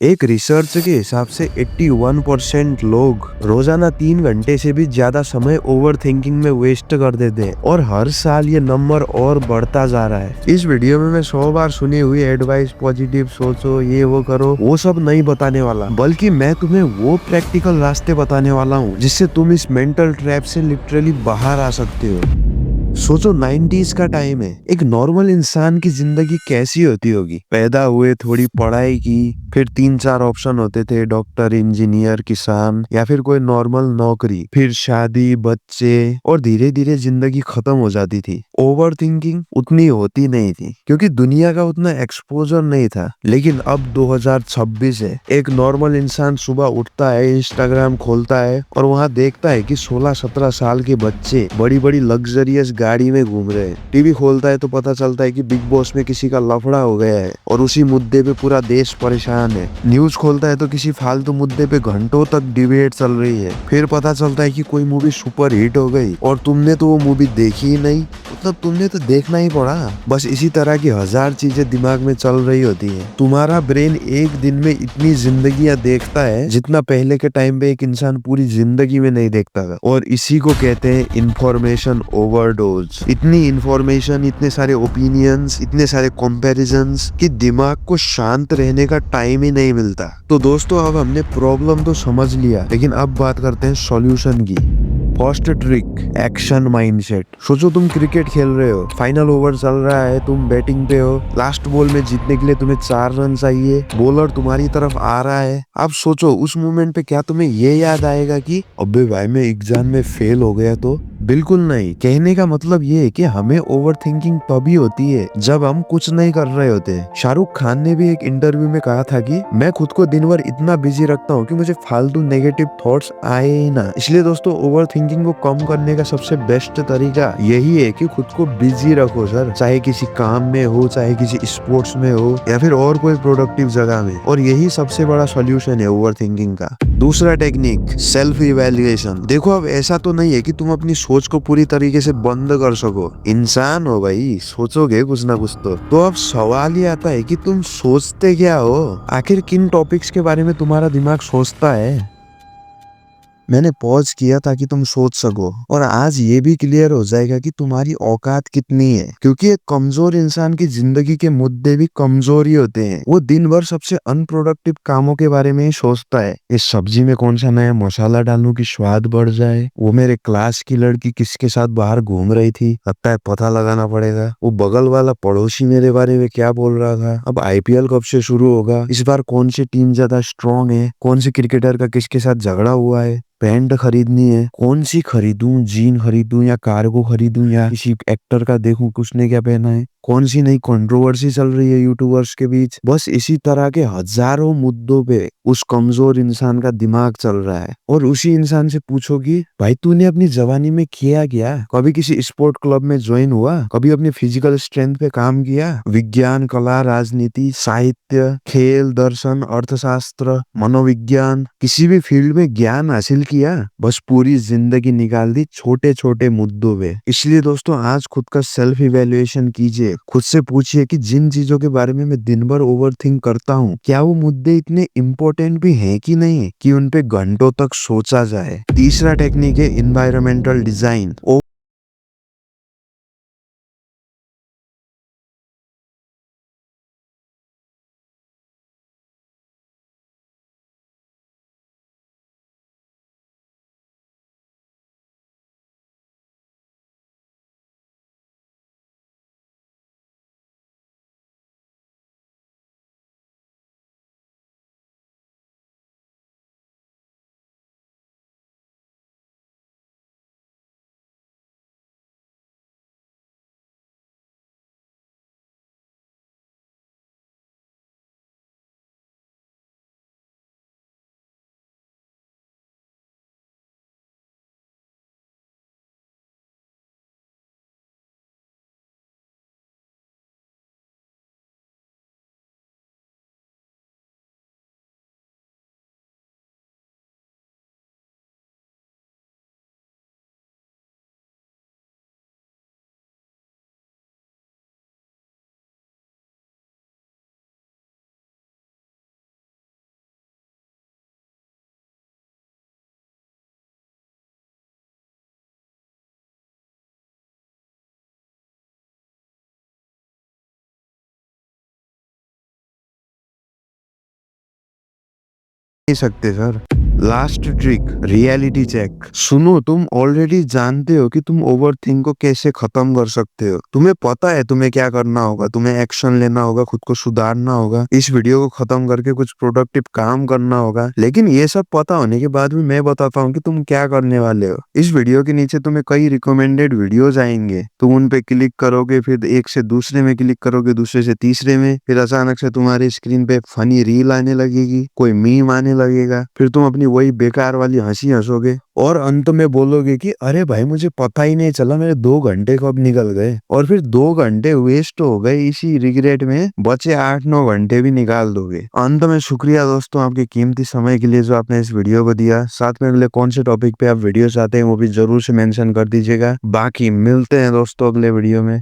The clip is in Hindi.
एक रिसर्च के हिसाब से 81% लोग रोजाना 3 घंटे से भी ज्यादा समय ओवर थिंकिंग में वेस्ट कर देते हैं और हर साल ये नंबर और बढ़ता जा रहा है। इस वीडियो में मैं 100 बार सुनी हुई एडवाइस, पॉजिटिव सोचो, ये वो करो, वो सब नहीं बताने वाला, बल्कि मैं तुम्हें वो प्रैक्टिकल रास्ते बताने वाला हूँ जिससे तुम इस मेंटल ट्रैप से लिटरली बाहर आ सकते हो। सोचो 90s का टाइम है। एक नॉर्मल इंसान की जिंदगी कैसी होती होगी? पैदा हुए, थोड़ी पढ़ाई की, फिर 3-4 ऑप्शन होते थे, डॉक्टर, इंजीनियर, किसान या फिर कोई नॉर्मल नौकरी, फिर शादी, बच्चे, और धीरे धीरे जिंदगी खत्म हो जाती थी। ओवर थिंकिंग उतनी होती नहीं थी क्योंकि दुनिया का उतना एक्सपोजर नहीं था। लेकिन अब 2026 है। एक नॉर्मल इंसान सुबह उठता है, इंस्टाग्राम खोलता है और वहाँ देखता है कि 16-17 साल के बच्चे बड़ी बड़ी लग्जरियस गाड़ी में घूम रहे हैं। टीवी खोलता है तो पता चलता है कि बिग बॉस में किसी का लफड़ा हो गया है और उसी मुद्दे पे पूरा देश परेशान है। न्यूज खोलता है तो किसी फालतू मुद्दे पे घंटों तक डिबेट चल रही है। फिर पता चलता है कि कोई मूवी सुपर हिट हो गई और तुमने तो वो मूवी देखी ही नहीं, मतलब तुमने तो देखना ही पड़ा। बस इसी तरह की हजार चीजें दिमाग में चल रही होती है। तुम्हारा ब्रेन एक दिन में इतनी जिंदगियां देखता है जितना पहले के टाइम पे एक इंसान पूरी जिंदगी में नहीं देखता था, और इसी को कहते हैं इंफॉर्मेशन ओवरडोज। इतनी इंफॉर्मेशन, इतने सारे ओपिनियंस, इतने सारे कंपैरिजंस कि दिमाग को शांत रहने का टाइम ही नहीं मिलता। तो दोस्तों, अब हमने प्रॉब्लम तो समझ लिया, लेकिन अब बात करते हैं सॉल्यूशन की। First trick, action mindset. सोचो तुम क्रिकेट खेल रहे हो, फाइनल ओवर चल रहा है, तुम बैटिंग पे हो, लास्ट बॉल में जीतने के लिए तुम्हें 4 रन चाहिए, बॉलर तुम्हारी तरफ आ रहा है। अब सोचो उस मोमेंट पे क्या तुम्हें ये याद आएगा कि अबे भाई मैं एग्जाम में फेल हो गया तो? बिल्कुल नहीं। कहने का मतलब ये है कि हमें ओवर थिंकिंग तभी होती है जब हम कुछ नहीं कर रहे होते। शाहरुख खान ने भी एक इंटरव्यू में कहा था कि मैं खुद को दिन भर इतना बिजी रखता हूँ कि मुझे फालतू नेगेटिव थॉट्स आए ही ना। इसलिए दोस्तों, ओवर थिंकिंग को कम करने का सबसे बेस्ट तरीका यही है कि खुद को बिजी रखो सर, चाहे किसी काम में हो, चाहे किसी स्पोर्ट्स में हो, या फिर और कोई प्रोडक्टिव जगह में। और यही सबसे बड़ा सॉल्यूशन है ओवर थिंकिंग का। दूसरा टेक्निक, सेल्फ इवैल्यूएशन। देखो, अब ऐसा तो नहीं है कि तुम अपनी सोच को पूरी तरीके से बंद कर सको। इंसान हो भाई, सोचोगे कुछ ना कुछ तो अब सवाल ये आता है कि तुम सोचते क्या हो? आखिर किन टॉपिक्स के बारे में तुम्हारा दिमाग सोचता है? मैंने पॉज किया ताकि तुम सोच सको, और आज ये भी क्लियर हो जाएगा कि तुम्हारी औकात कितनी है। क्योंकि एक कमजोर इंसान की जिंदगी के मुद्दे भी कमजोर ही होते हैं। वो दिन भर सबसे अनप्रोडक्टिव कामों के बारे में ही सोचता है। इस सब्जी में कौन सा नया मसाला डालूं कि स्वाद बढ़ जाए, वो मेरे क्लास की लड़की किसके साथ बाहर घूम रही थी, लगता है पता लगाना पड़ेगा, वो बगल वाला पड़ोसी मेरे बारे में क्या बोल रहा था, अब आईपीएल कब से शुरू होगा, इस बार कौन सी टीम ज्यादा स्ट्रांग है, कौन से क्रिकेटर का किसके साथ झगड़ा हुआ है, पैंट खरीदनी है, कौन सी खरीदूं, जीन खरीदूं या कार्गो खरीदूं, या किसी एक्टर का देखूं कि उसने क्या पहना है, कौन सी नई कंट्रोवर्सी चल रही है यूट्यूबर्स के बीच। बस इसी तरह के हजारों मुद्दों पे उस कमजोर इंसान का दिमाग चल रहा है। और उसी इंसान से पूछो कि भाई तूने अपनी जवानी में किया क्या? कभी किसी स्पोर्ट क्लब में ज्वाइन हुआ? कभी अपनी फिजिकल स्ट्रेंथ पे काम किया? विज्ञान, कला, राजनीति, साहित्य, खेल, दर्शन, अर्थशास्त्र, मनोविज्ञान, किसी भी फील्ड में ज्ञान हासिल किया? बस पूरी जिंदगी निकाल दी छोटे छोटे मुद्दों पे। इसलिए दोस्तों, आज खुद का सेल्फ इवेल्युएशन कीजिए। खुद से पूछिए कि जिन चीजों के बारे में मैं दिन भर ओवर थिंक करता हूँ, क्या वो मुद्दे इतने इम्पोर्टेंट भी हैं कि नहीं कि उन पे घंटों तक सोचा जाए। तीसरा टेक्निक है इन्वायरमेंटल डिजाइन। नहीं सकते sir. Last trick, reality check. सुनो, तुम ऑलरेडी जानते हो कि तुम ओवरथिंक को कैसे खत्म कर सकते हो। तुम्हें पता है तुम्हें क्या करना होगा, तुम्हें एक्शन लेना होगा, खुद को सुधारना होगा, इस वीडियो को खत्म करके कुछ प्रोडक्टिव काम करना होगा। लेकिन ये सब पता होने के बाद भी मैं बताता हूँ कि तुम क्या करने वाले हो। इस वीडियो के नीचे तुम्हें कई रिकमेंडेड वीडियोज आएंगे, तुम उन पे क्लिक करोगे, फिर एक से दूसरे में क्लिक करोगे, दूसरे से तीसरे में, फिर अचानक से तुम्हारी स्क्रीन पे फनी रील आने लगेगी, कोई मीम आने लगेगा, फिर तुम अपनी वही बेकार वाली हंसी हंसोगे और अंत में बोलोगे कि अरे भाई मुझे पता ही नहीं चला मेरे 2 घंटे कब निकल गए। और फिर 2 घंटे वेस्ट हो गए, इसी रिग्रेट में बचे 8-9 घंटे भी निकाल दोगे। अंत में शुक्रिया दोस्तों आपके कीमती समय के लिए जो आपने इस वीडियो को दिया। साथ में अगले कौन से टॉपिक पे आप वीडियो चाहते हैं वो भी जरूर से मेंशन कर दीजिएगा। बाकी मिलते हैं दोस्तों अगले वीडियो में।